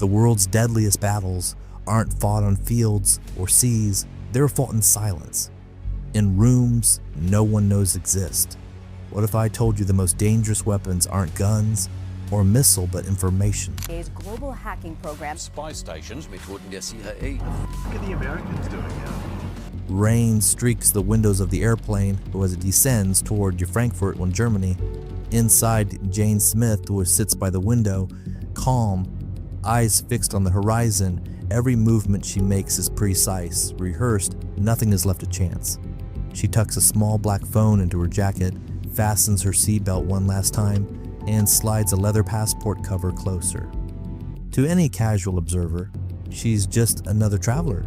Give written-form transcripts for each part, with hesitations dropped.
The world's deadliest battles aren't fought on fields or seas, they're fought in silence, in rooms no one knows exist. What if I told you the most dangerous weapons aren't guns or missile, but information? Global hacking program. Spy stations, Methoden der CIA. What are the Americans doing now? Rain streaks the windows of the airplane as it descends toward Frankfurt, Germany. Inside, Jane Smith, who sits by the window, calm, eyes fixed on the horizon. Every movement she makes is precise, rehearsed, nothing is left to chance. She tucks a small black phone into her jacket, fastens her seatbelt one last time, and slides a leather passport cover closer. To any casual observer, she's just another traveler.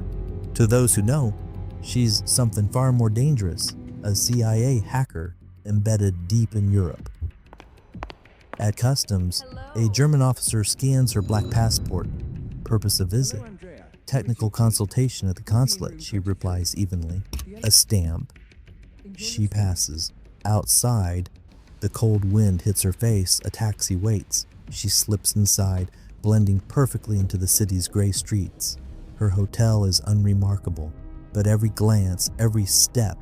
To those who know, she's something far more dangerous, a CIA hacker embedded deep in Europe. At customs, a German officer scans her black passport. Purpose of visit? Technical consultation at the consulate, she replies evenly. A stamp. She passes. Outside, the cold wind hits her face. A taxi waits. She slips inside, blending perfectly into the city's gray streets. Her hotel is unremarkable, but every glance, every step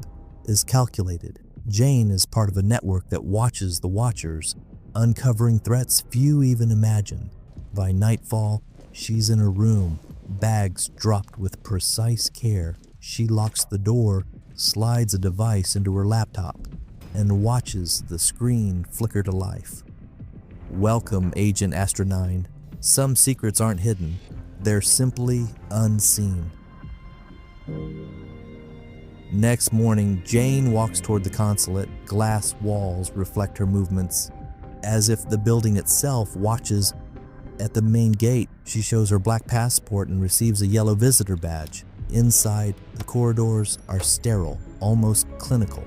is calculated. Jane is part of a network that watches the watchers, uncovering threats few even imagine. By nightfall, she's in her room, bags dropped with precise care. She locks the door, slides a device into her laptop, and watches the screen flicker to life. Welcome, Agent Astra 9. Some secrets aren't hidden, they're simply unseen. Next morning, Jane walks toward the consulate. Glass walls reflect her movements, as if the building itself watches. At the main gate, she shows her black passport and receives a yellow visitor badge. Inside, the corridors are sterile, almost clinical.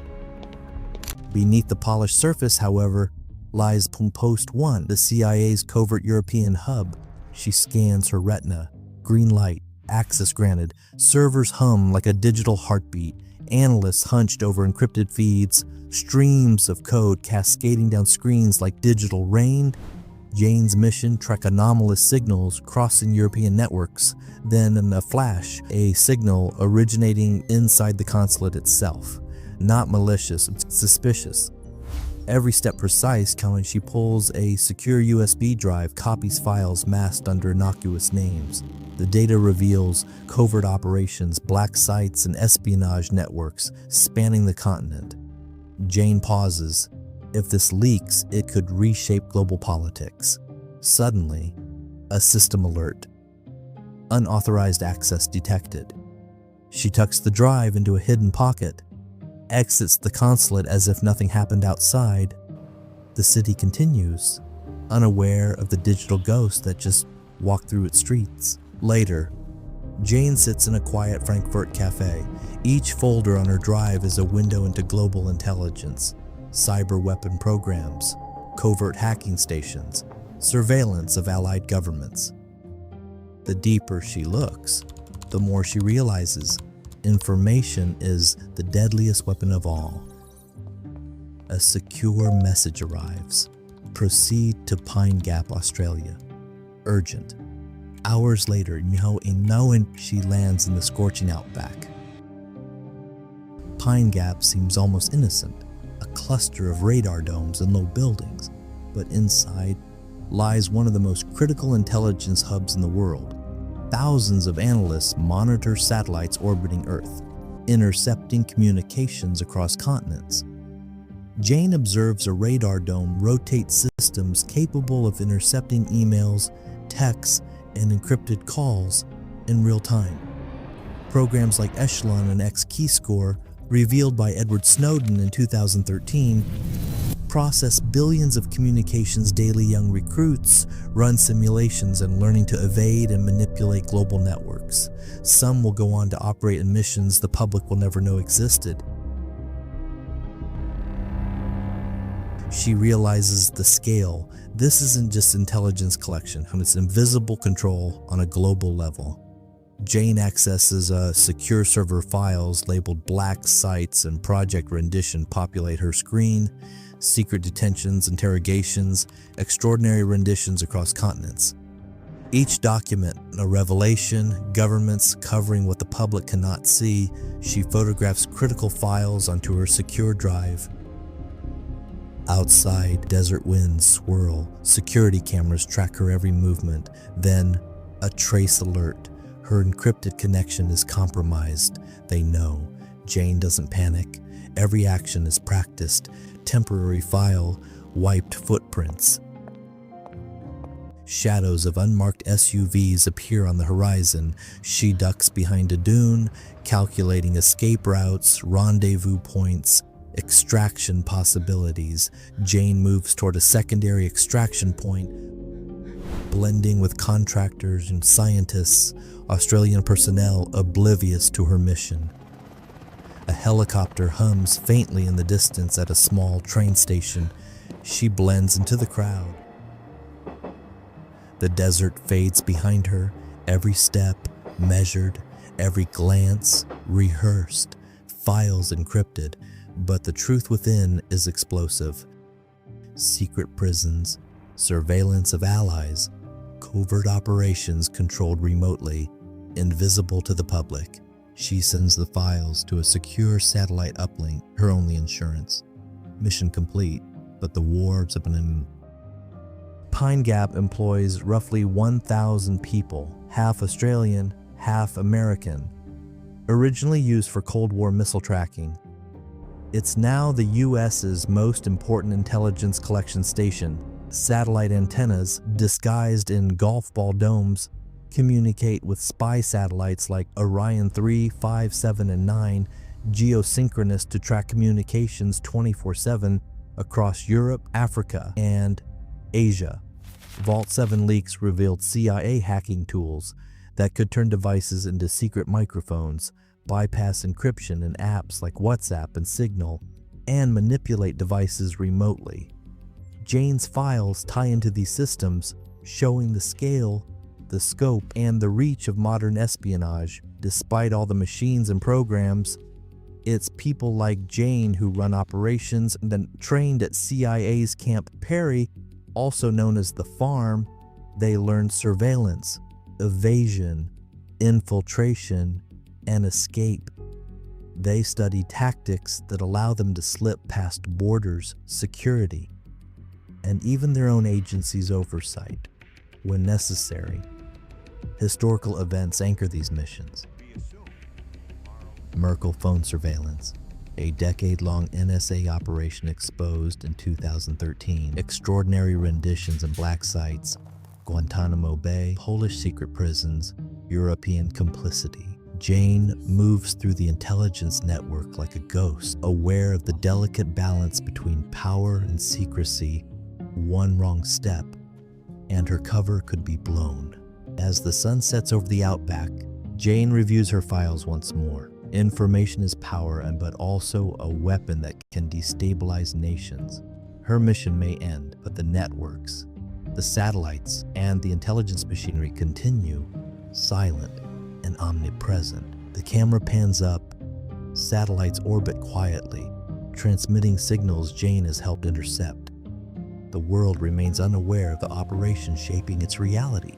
Beneath the polished surface, however, lies Post 1, the CIA's covert European hub. She scans her retina. Green light, access granted. Servers hum like a digital heartbeat. Analysts hunched over encrypted feeds. Streams of code cascading down screens like digital rain. Jane's mission: track anomalous signals crossing European networks. Then in a flash, a signal originating inside the consulate itself. Not malicious, it's suspicious. Every step precise, counting. She pulls a secure USB drive, copies files masked under innocuous names. The data reveals covert operations, black sites, and espionage networks spanning the continent. Jane pauses. If this leaks, it could reshape global politics. Suddenly, a system alert. Unauthorized access detected. She tucks the drive into a hidden pocket, exits the consulate as if nothing happened outside. The city continues, unaware of the digital ghost that just walked through its streets. Later, Jane sits in a quiet Frankfurt cafe. Each folder on her drive is a window into global intelligence, cyber weapon programs, covert hacking stations, surveillance of allied governments. The deeper she looks, the more she realizes information is the deadliest weapon of all. A secure message arrives. Proceed to Pine Gap, Australia. Urgent. Hours later, she lands in the scorching outback. Pine Gap seems almost innocent, a cluster of radar domes and low buildings, but inside lies one of the most critical intelligence hubs in the world. Thousands of analysts monitor satellites orbiting Earth, intercepting communications across continents. Jane observes a radar dome rotate systems capable of intercepting emails, texts, and encrypted calls in real time. Programs like Echelon and X-Keyscore, revealed by Edward Snowden in 2013, process billions of communications daily. Young recruits run simulations and learning to evade and manipulate global networks. Some will go on to operate in missions the public will never know existed. She realizes the scale. This isn't just intelligence collection, it's invisible control on a global level. Jane accesses a secure server. Files labeled black sites and Project Rendition populate her screen. Secret detentions, interrogations, extraordinary renditions across continents. Each document, a revelation, governments covering what the public cannot see. She photographs critical files onto her secure drive. Outside, desert winds swirl. Security cameras track her every movement. Then, a trace alert. Her encrypted connection is compromised. They know. Jane doesn't panic. Every action is practiced. Temporary file, wiped footprints. Shadows of unmarked SUVs appear on the horizon. She ducks behind a dune, calculating escape routes, rendezvous points, extraction possibilities. Jane moves toward a secondary extraction point, blending with contractors and scientists, Australian personnel oblivious to her mission. A helicopter hums faintly in the distance at a small train station. She blends into the crowd. The desert fades behind her, every step measured, every glance rehearsed, files encrypted, but the truth within is explosive. Secret prisons, surveillance of allies, covert operations controlled remotely, invisible to the public. She sends the files to a secure satellite uplink, her only insurance. Mission complete, but the wars have been Pine Gap employs roughly 1,000 people, half Australian, half American. Originally used for Cold War missile tracking, it's now the US's most important intelligence collection station. Satellite antennas, disguised in golf ball domes, communicate with spy satellites like Orion 3, 5, 7, and 9, geosynchronous to track communications 24/7 across Europe, Africa, and Asia. Vault 7 leaks revealed CIA hacking tools that could turn devices into secret microphones, bypass encryption in apps like WhatsApp and Signal, and manipulate devices remotely. Jane's files tie into these systems, showing the scale, the scope, and the reach of modern espionage. Despite all the machines and programs, it's people like Jane who run operations and then trained at CIA's Camp Perry, also known as the Farm. They learn surveillance, evasion, infiltration, and escape. They study tactics that allow them to slip past borders, security, and even their own agency's oversight when necessary. Historical events anchor these missions. Merkel phone surveillance, a decade-long NSA operation exposed in 2013. Extraordinary renditions in black sites, Guantanamo Bay, Polish secret prisons, European complicity. Jane moves through the intelligence network like a ghost, aware of the delicate balance between power and secrecy. One wrong step, and her cover could be blown. As the sun sets over the outback, Jane reviews her files once more. Information is power, but also a weapon that can destabilize nations. Her mission may end, but the networks, the satellites, and the intelligence machinery continue, silent and omnipresent. The camera pans up. Satellites orbit quietly, transmitting signals Jane has helped intercept. The world remains unaware of the operation shaping its reality.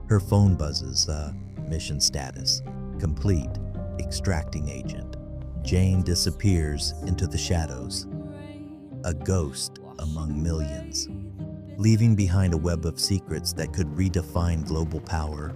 Her phone buzzes, mission status, complete, extracting agent. Jane disappears into the shadows, a ghost among millions, leaving behind a web of secrets that could redefine global power.